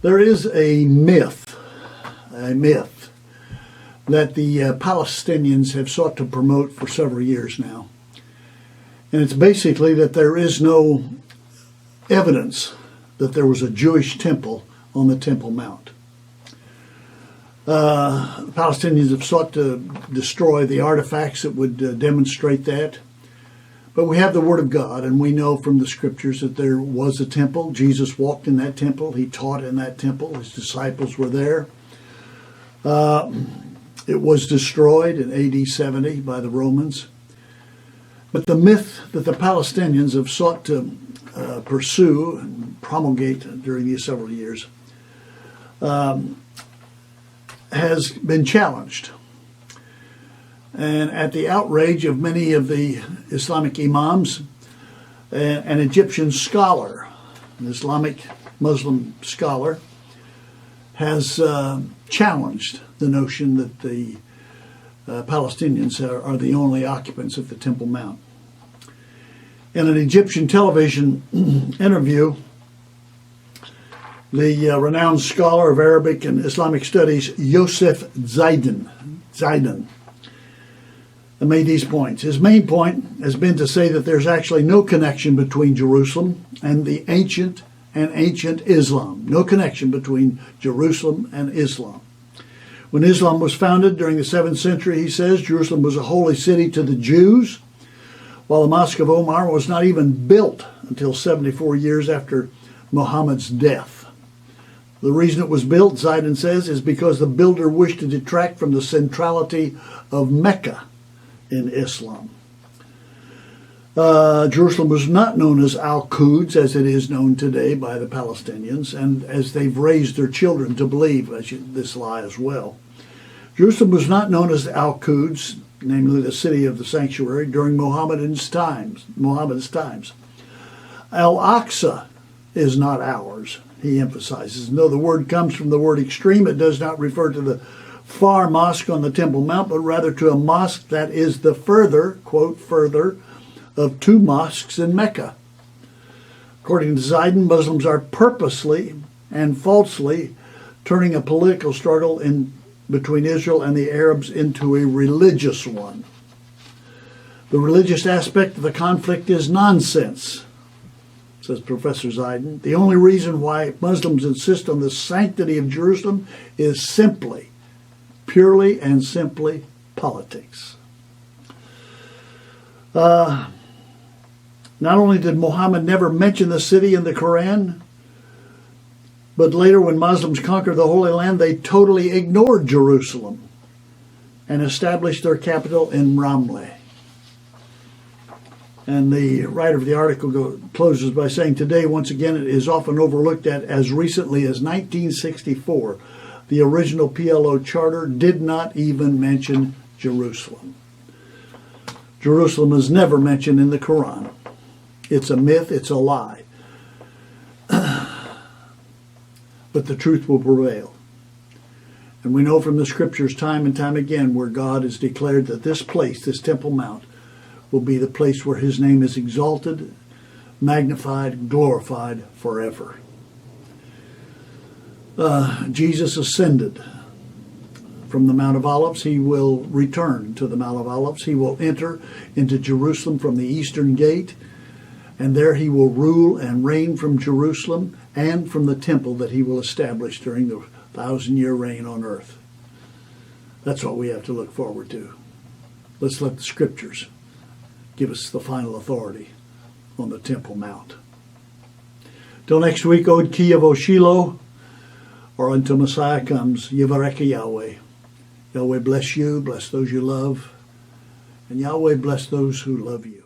There is a myth that the Palestinians have sought to promote for several years now. And it's basically that there is no evidence that there was a Jewish temple on the Temple Mount. The Palestinians have sought to destroy the artifacts that would demonstrate that. But we have the Word of God, and we know from the Scriptures that there was a temple. Jesus walked in that temple. He taught in that temple. His disciples were there. It was destroyed in AD 70 by the Romans. But the myth that the Palestinians have sought to pursue and promulgate during these several years has been challenged. And at the outrage of many of the Islamic imams, an Egyptian scholar, an Islamic Muslim scholar, has challenged the notion that the Palestinians are the only occupants of the Temple Mount. In an Egyptian television interview, the renowned scholar of Arabic and Islamic studies, Yosef Zaidan, made these points. His main point has been to say that there's actually no connection between Jerusalem and the ancient Islam. No connection between Jerusalem and Islam. When Islam was founded during the 7th century, he says, Jerusalem was a holy city to the Jews, while the Mosque of Omar was not even built until 74 years after Muhammad's death. The reason it was built, Zaidan says, is because the builder wished to detract from the centrality of Mecca in Islam. Jerusalem was not known as Al-Quds as it is known today by the Palestinians, and as they've raised their children to believe this lie as well. Jerusalem was not known as Al-Quds, namely the city of the sanctuary, during Muhammad's times. Al-Aqsa is not ours, he emphasizes. And though the word comes from the word extreme, it does not refer to the far mosque on the Temple Mount, but rather to a mosque that is the further, quote, further, of 2 mosques in Mecca. According to Zaidan, Muslims are purposely and falsely turning a political struggle between Israel and the Arabs into a religious one. The religious aspect of the conflict is nonsense, says Professor Zaidan. The only reason why Muslims insist on the sanctity of Jerusalem is purely and simply politics. Not only did Muhammad never mention the city in the Quran, but later when Muslims conquered the Holy Land, they totally ignored Jerusalem and established their capital in Ramleh. And the writer of the article closes by saying, today, once again, it is often overlooked that as recently as 1964, the original PLO charter did not even mention Jerusalem. Jerusalem is never mentioned in the Quran. It's a myth, it's a lie. But the truth will prevail. And we know from the Scriptures time and time again where God has declared that this place, this Temple Mount, will be the place where his name is exalted, magnified, glorified forever. Jesus ascended from the Mount of Olives. He will return to the Mount of Olives. He will enter into Jerusalem from the eastern gate, and there he will rule and reign from Jerusalem and from the temple that he will establish during the 1,000-year reign on earth. That's what we have to look forward to. Let's let the Scriptures give us the final authority on the Temple Mount. Till next week, Od Kiev O Shiloh, or until Messiah comes, Yivareka Yahweh. Yahweh bless you, bless those you love, and Yahweh bless those who love you.